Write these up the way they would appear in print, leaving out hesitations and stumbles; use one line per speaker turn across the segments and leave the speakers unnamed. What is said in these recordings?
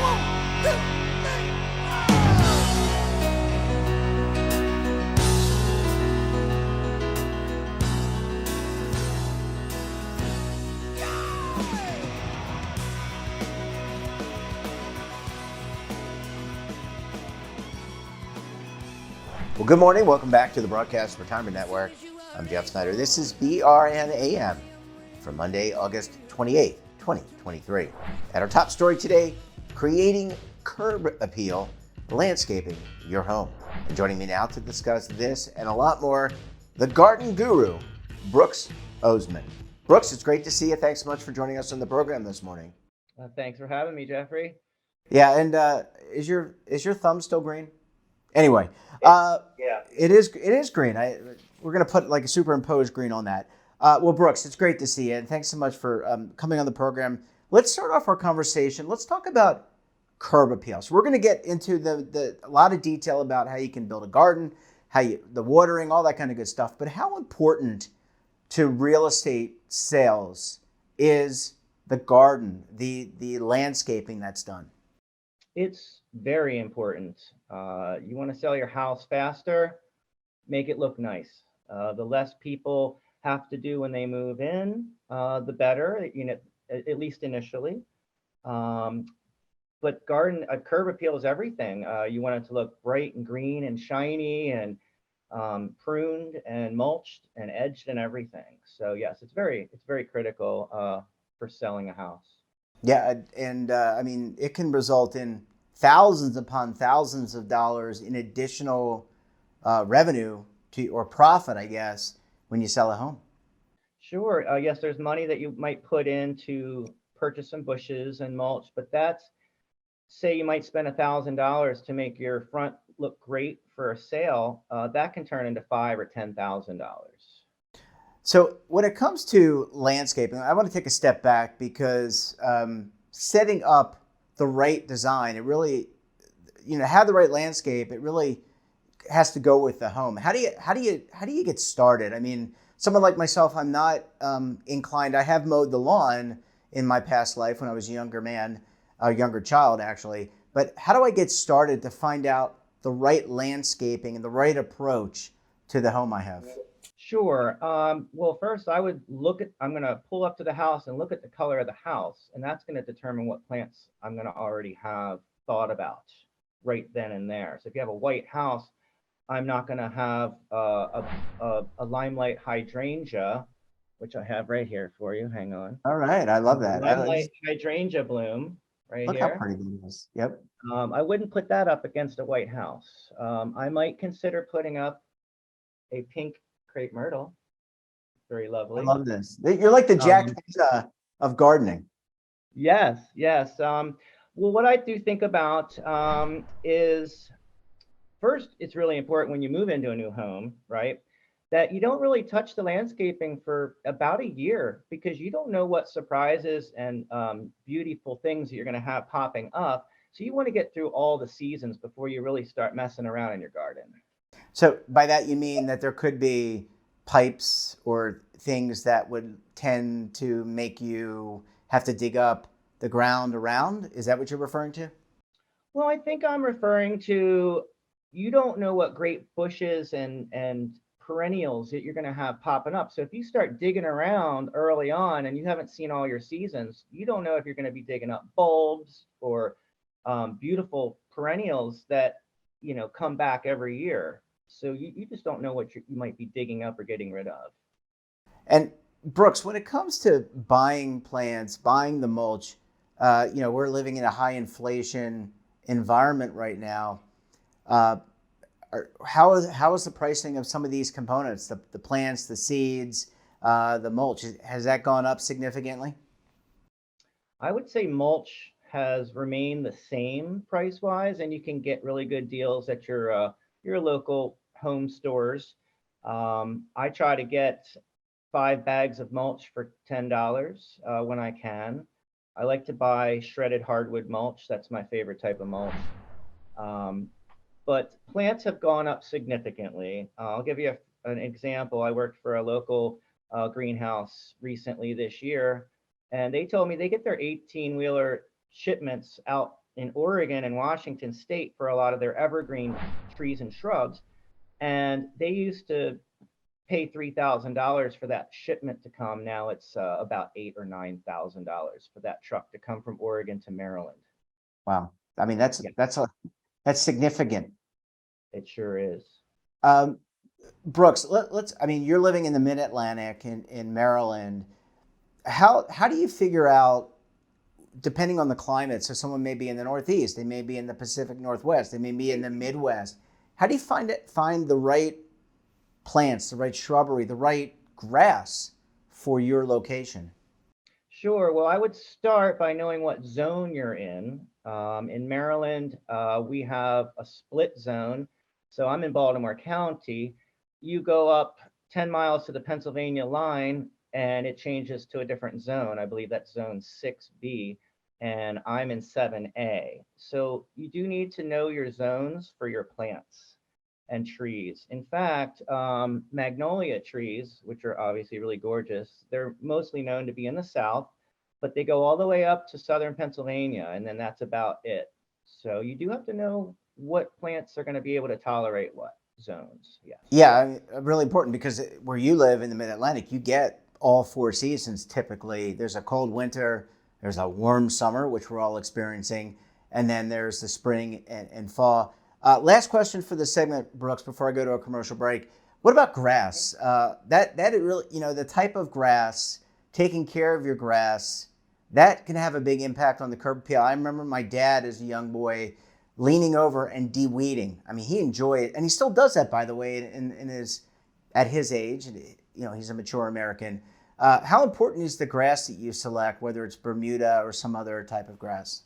1, 2, 3.
Well, good morning. Welcome back to the Broadcast Retirement Network. I'm Jeff Snyder. This is BRNAM for Monday, August 28th, 2023. At our top story today, creating curb appeal, landscaping your home. And joining me now to discuss this and a lot more, the garden guru, Brooks Osman. Brooks, it's great to see you. Thanks so much for joining us on the program this morning.
Thanks for having me, Jeffrey.
Yeah, and is your thumb still green? Anyway,
Yeah,
it is green. We're gonna put like a superimposed green on that. Well, Brooks, it's great to see you, and thanks so much for coming on the program. Let's start off our conversation. Let's talk about curb appeal. So we're gonna get into a lot of detail about how you can build a garden, the watering, all that kind of good stuff. But how important to real estate sales is the garden, the landscaping that's done?
it's very important. You want to sell your house faster, make it look nice. The less people have to do when they move in, the better, at least initially. Um, but curb appeal is everything. You want it to look bright and green and shiny and pruned and mulched and edged and everything. So yes, it's very critical for selling a house.
Yeah, and I mean, it can result in thousands upon thousands of dollars in additional revenue or profit, I guess, when you sell a home.
Sure. Yes, there's money that you might put in to purchase some bushes and mulch, but that's say you might spend $1,000 to make your front look great for a sale. That can turn into $5,000 or $10,000.
So when it comes to landscaping, I want to take a step back because setting up the right design, it really, have the right landscape. It really has to go with the home. How do you get started? I mean, someone like myself, I'm not inclined. I have mowed the lawn in my past life when I was a younger child actually. But how do I get started to find out the right landscaping and the right approach to the home I have?
Sure. Well, first I'm going to pull up to the house and look at the color of the house, and that's going to determine what plants I'm going to already have thought about right then and there. So if you have a white house, I'm not going to have a limelight hydrangea, which I have right here for you. Hang on.
All right, I love
A
that.
limelight hydrangea bloom right
Look how
here.
pretty that is. Yep.
I wouldn't put that up against a white house. I might consider putting up a pink crepe myrtle. Very
I
lovely.
love this. You're like the Jack
Um,
Pizza of gardening.
yes, yes. Well, what I do think about is first, it's really important when you move into a new home, right? That you don't really touch the landscaping for about a year because you don't know what surprises and beautiful things that you're going to have popping up. So you want to get through all the seasons before you really start messing around in your garden.
So by that you mean that there could be pipes or things that would tend to make you have to dig up the ground around? Is that what you're referring to?
Well, I think I'm referring to you don't know what great bushes and perennials that you're going to have popping up. So if you start digging around early on and you haven't seen all your seasons, you don't know if you're going to be digging up bulbs or beautiful perennials that come back every year. So you just don't know what you might be digging up or getting rid of.
And Brooks, when it comes to buying plants, buying the mulch, we're living in a high inflation environment right now. Uh, how is the pricing of some of these components, the plants, the seeds, the mulch? Has that gone up significantly?
I would say mulch has remained the same price wise, and you can get really good deals at your local home stores. I try to get 5 bags of mulch for $10 when I can. I like to buy shredded hardwood mulch. That's my favorite type of mulch. Um, but plants have gone up significantly. I'll give you an example. I worked for a local greenhouse recently this year, and they told me they get their 18-wheeler shipments out in Oregon and Washington State for a lot of their evergreen trees and shrubs. And they used to pay $3,000 for that shipment to come. Now it's about $8,000 or $9,000 for that truck to come from Oregon to Maryland.
Wow. I mean, that's
Yeah,
that's significant.
it sure is.
Um, Brooks, I mean, you're living in the Mid-Atlantic in Maryland. How do you figure out, depending on the climate, so someone may be in the Northeast, they may be in the Pacific Northwest, they may be in the Midwest. How do you find the right plants, the right shrubbery, the right grass for your location?
Sure. Well, I would start by knowing what zone you're in. In Maryland, we have a split zone. So I'm in Baltimore County. You go up 10 miles to the Pennsylvania line and it changes to a different zone. I believe that's zone 6B, and I'm in 7A. So you do need to know your zones for your plants and trees. In fact, magnolia trees, which are obviously really gorgeous, they're mostly known to be in the South, but they go all the way up to southern Pennsylvania, and then that's about it. So you do have to know what plants are going to be able to tolerate what zones. Yes.
Yeah, I mean, really important because where you live in the Mid-Atlantic, you get all four seasons typically. There's a cold winter, there's a warm summer, which we're all experiencing, and then there's the spring and fall. Last question for this segment, Brooks, before I go to a commercial break. What about grass? That it really, the type of grass, taking care of your grass, that can have a big impact on the curb appeal. I remember my dad as a young boy leaning over and de-weeding. I mean, he enjoyed it, and he still does that, by the way, at his age. He's a mature American. How important is the grass that you select, whether it's Bermuda or some other type of grass?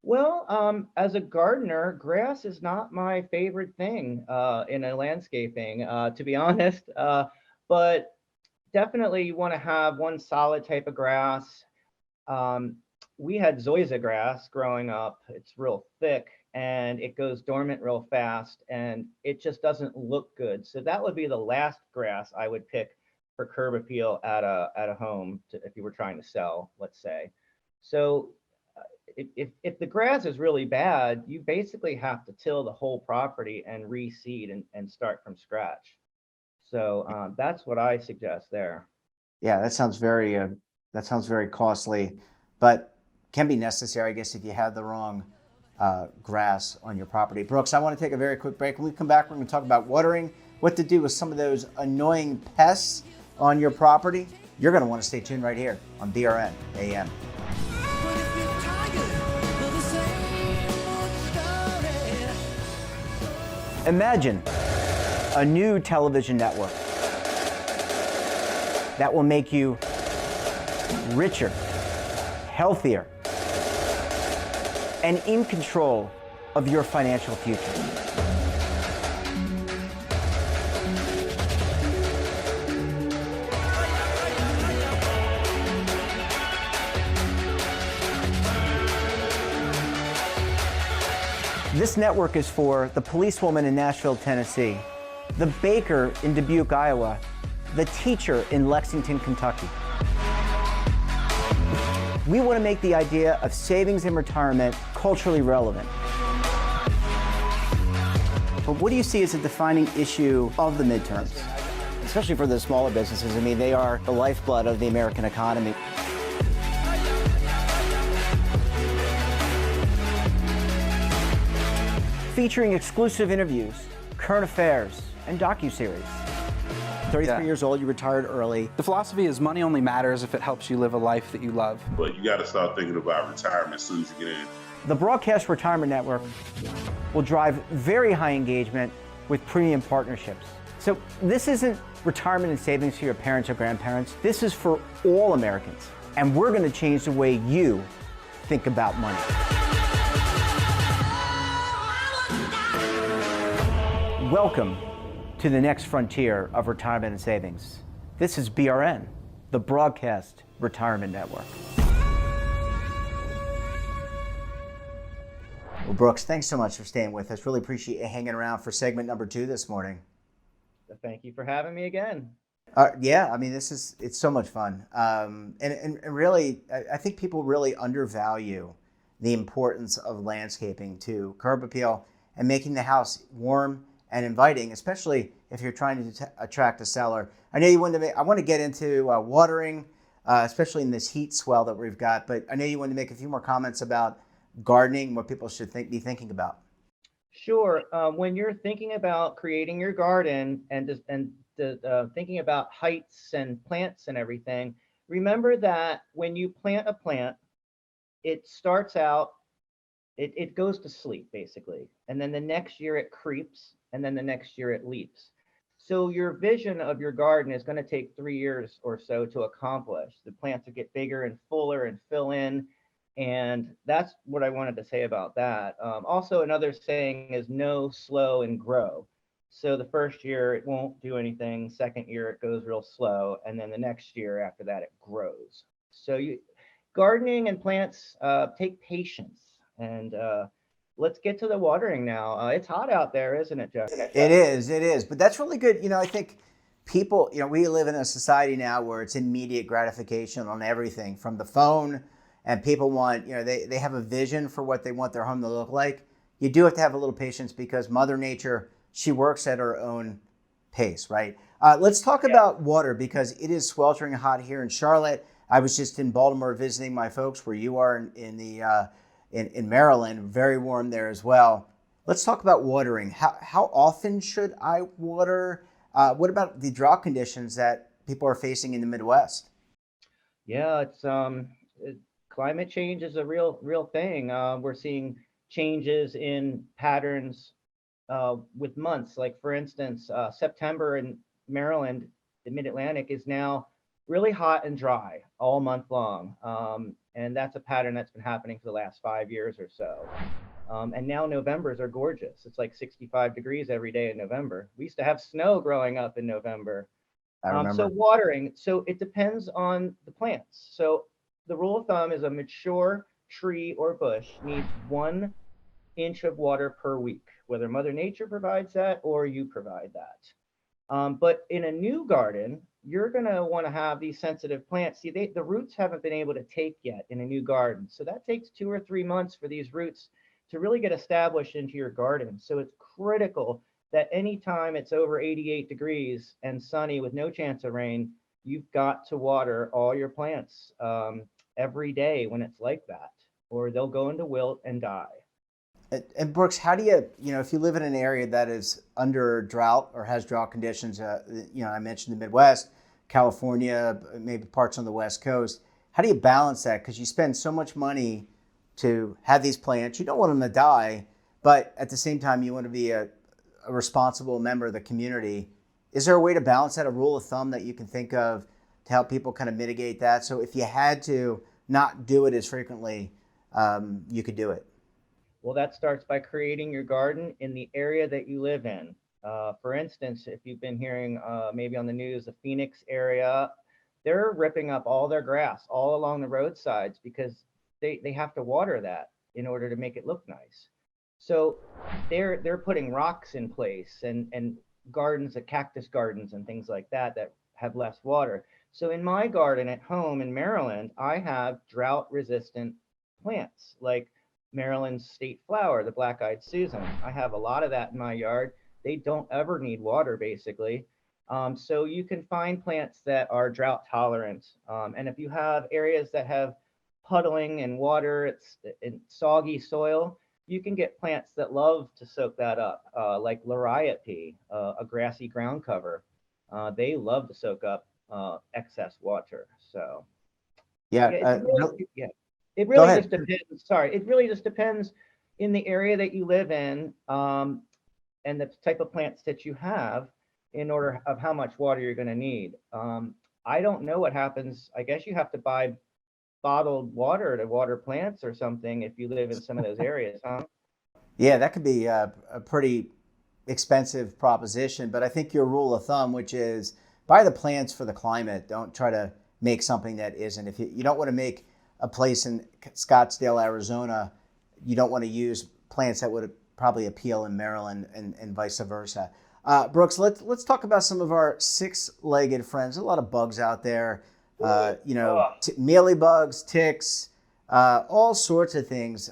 Well, as a gardener, grass is not my favorite thing in a landscaping, to be honest. But definitely you want to have one solid type of grass. Um, we had zoysia grass growing up. It's real thick and it goes dormant real fast and it just doesn't look good. So that would be the last grass I would pick for curb appeal at a home if you were trying to sell, let's say. So if the grass is really bad, you basically have to till the whole property and reseed and start from scratch. So that's what I suggest there.
Yeah, that sounds very costly, but can be necessary, I guess, if you have the wrong grass on your property. Brooks, I want to take a very quick break. When we come back, we're going to talk about watering, what to do with some of those annoying pests on your property. You're going to want to stay tuned right here on BRN AM. Imagine a new television network that will make you richer, healthier, and in control of your financial future. This network is for the policewoman in Nashville, Tennessee, the baker in Dubuque, Iowa, the teacher in Lexington, Kentucky. We want to make the idea of savings and retirement culturally relevant. But what do you see as a defining issue of the midterms, especially for the smaller businesses? I mean, they are the lifeblood of the American economy. Featuring exclusive interviews, current affairs, and docuseries. 33 years old, you retired early.
The philosophy is money only matters if it helps you live a life that you love.
But you got to start thinking about retirement as soon as you get in.
The Broadcast Retirement Network will drive very high engagement with premium partnerships. So this isn't retirement and savings for your parents or grandparents. This is for all Americans. And we're going to change the way you think about money. Welcome to the next frontier of retirement and savings. This is BRN, the Broadcast Retirement Network. Well, Brooks, thanks so much for staying with us. Really appreciate you hanging around for segment number 2 this morning.
Thank you for having me again.
Yeah, I mean, it's so much fun. And really, I think people really undervalue the importance of landscaping to curb appeal and making the house warm and inviting, especially if you're trying to attract a seller. I know you wanted to I want to get into watering, especially in this heat swell that we've got, but I know you wanted to make a few more comments about gardening, what people should be thinking about.
Sure. When you're thinking about creating your garden and thinking about heights and plants and everything, remember that when you plant a plant, it starts out, it goes to sleep basically. And then the next year it creeps, and then the next year it leaps. So your vision of your garden is going to take 3 years or so to accomplish. The plants will get bigger and fuller and fill in. And that's what I wanted to say about that. Also, another saying is know, slow, and grow. So the first year it won't do anything. Second year it goes real slow, and then the next year after that it grows. So gardening and plants take patience. And let's get to the watering now. It's hot out there, isn't it, Jeff?
It is, it is. But that's really good. I think people, we live in a society now where it's immediate gratification on everything from the phone, and people want, they have a vision for what they want their home to look like. You do have to have a little patience because Mother Nature, she works at her own pace, right? Let's talk about water because it is sweltering hot here in Charlotte. I was just in Baltimore visiting my folks where you are in Maryland, very warm there as well. Let's talk about watering. How often should I water? What about the drought conditions that people are facing in the Midwest?
Yeah, climate change is a real thing. We're seeing changes in patterns with months. Like for instance, September in Maryland, the Mid-Atlantic is now really hot and dry all month long. And that's a pattern that's been happening for the last 5 years or so. And now Novembers are gorgeous. It's like 65 degrees every day in November. We used to have snow growing up in November.
I remember.
So watering, so it depends on the plants. So the rule of thumb is a mature tree or bush needs 1 inch of water per week, whether Mother Nature provides that or you provide that. But in a new garden, you're going to want to have these sensitive plants. See, the roots haven't been able to take yet in a new garden. So that takes 2 or 3 months for these roots to really get established into your garden. So it's critical that anytime it's over 88 degrees and sunny with no chance of rain, you've got to water all your plants every day when it's like that, or they'll go into wilt and die.
And Brooks, how do you, if you live in an area that is under drought or has drought conditions, I mentioned the Midwest, California, maybe parts on the West Coast, how do you balance that? Because you spend so much money to have these plants. You don't want them to die, but at the same time, you want to be a responsible member of the community. Is there a way to balance that, a rule of thumb that you can think of to help people kind of mitigate that? So if you had to not do it as frequently, you could do it.
Well, that starts by creating your garden in the area that you live in. For instance, if you've been hearing maybe on the news, the Phoenix area, they're ripping up all their grass all along the roadsides because they have to water that in order to make it look nice. So they're putting rocks in place and gardens, cactus gardens and things like that have less water. So in my garden at home in Maryland, I have drought resistant plants like Maryland's state flower, the black-eyed Susan. I have a lot of that in my yard. They don't ever need water, basically. So you can find plants that are drought tolerant. And if you have areas that have puddling and water, it's in soggy soil, you can get plants that love to soak that up, like lariat, a grassy ground cover. They love to soak up excess water. So it really just depends. Sorry, it really just depends in the area that you live in and the type of plants that you have in order of how much water you're going to need. I don't know what happens. I guess you have to buy bottled water to water plants or something if you live in some of those areas, huh?
Yeah, that could be a pretty expensive proposition, but I think your rule of thumb, which is buy the plants for the climate, don't try to make something that isn't. If you don't want to make a place in Scottsdale, Arizona, you don't want to use plants that would probably appeal in Maryland and vice versa. Brooks, let's talk about some of our six-legged friends. There's a lot of bugs out there, mealybugs, ticks, all sorts of things.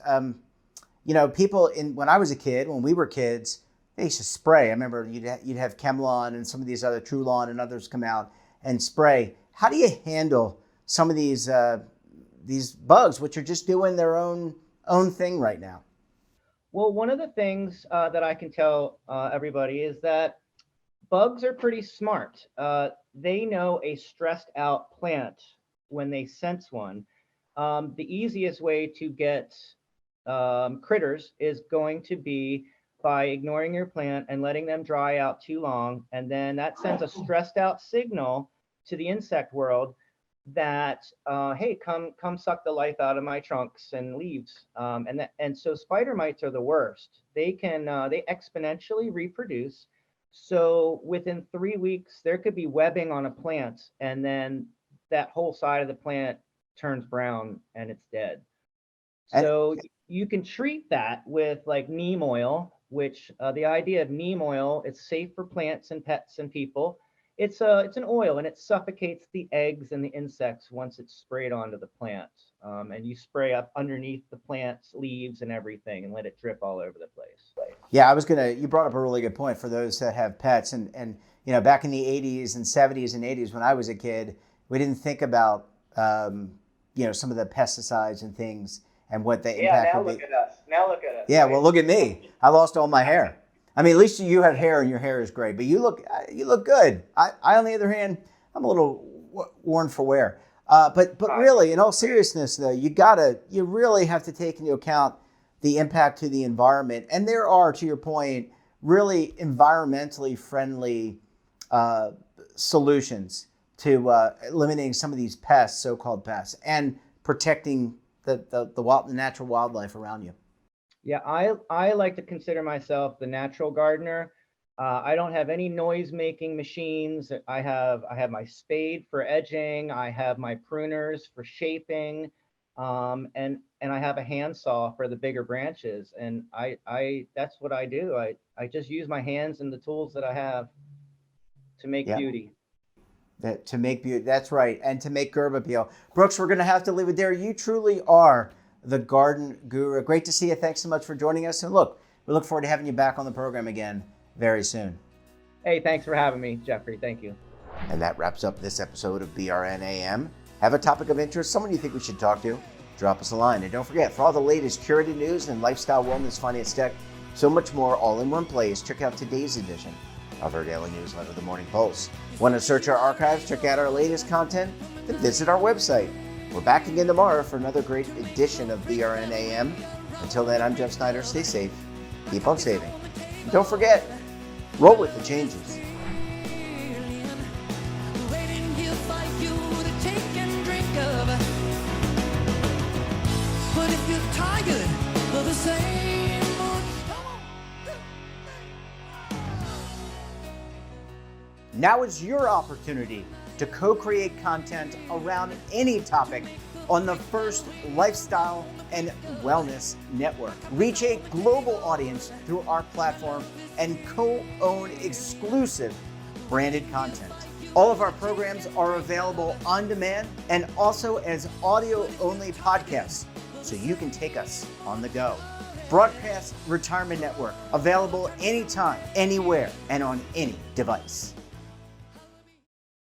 People when I was a kid, when we were kids, they used to spray. I remember you'd have Chemlon and some of these other Trulon and others come out and spray. How do you handle some of these bugs, which are just doing their own thing right now?
Well, one of the things that I can tell everybody is that bugs are pretty smart. They know a stressed out plant when they sense one. The easiest way to get critters is going to be by ignoring your plant and letting them dry out too long. And then that sends a stressed out signal to the insect world that, hey, come suck the life out of my trunks and leaves. And so spider mites are the worst. They exponentially reproduce. So within 3 weeks, there could be webbing on a plant, and then that whole side of the plant turns brown and it's dead. So you can treat that with like neem oil, which the idea of neem oil, it's safe for plants and pets and people. It's an oil, and it suffocates the eggs and the insects once it's sprayed onto the plant. And you spray up underneath the plant's leaves and everything and let it drip all over the place.
Yeah, you brought up a really good point for those that have pets. And back in the 80s and 70s and 80s when I was a kid, we didn't think about, some of the pesticides and things and what the impact would be.
Now look at us.
Yeah, well, look at me. I lost all my hair. I mean, at least you have hair and your hair is great, but you look good. I on the other hand, I'm a little worn for wear. But really, in all seriousness, though, you really have to take into account the impact to the environment. And there are, to your point, really environmentally friendly solutions to eliminating some of these pests, so-called pests, and protecting the natural wildlife around you.
Yeah, I like to consider myself the natural gardener. I don't have any noise-making machines. I have my spade for edging. I have my pruners for shaping, and I have a handsaw for the bigger branches. And that's what I do. I just use my hands and the tools that I have to make beauty.
To make beauty, that's right, and to make gerb appeal. Brooks, we're going to have to leave it there. You truly are the garden guru. Great to see you. Thanks so much for joining us. And look, we look forward to having you back on the program again very soon.
Hey, thanks for having me, Jeffrey. Thank you.
And that wraps up this episode of BRNAM. Have a topic of interest, someone you think we should talk to, drop us a line. And don't forget, for all the latest curated news and lifestyle, wellness, finance, tech, so much more all in one place, check out today's edition of our daily newsletter, The Morning Pulse. Want to search our archives, check out our latest content, then visit our website. We're back again tomorrow for another great edition of BRNAM. Until then, I'm Jeff Snyder. Stay safe. Keep on saving. And don't forget, roll with the changes.
Waiting here for you to take and drink of. But if you're tired of the same old
Now is your opportunity to co-create content around any topic on the first lifestyle and wellness network. Reach a global audience through our platform and co-own exclusive branded content. All of our programs are available on demand and also as audio-only podcasts, so you can take us on the go. Broadcast Retirement Network, available anytime, anywhere, and on any device.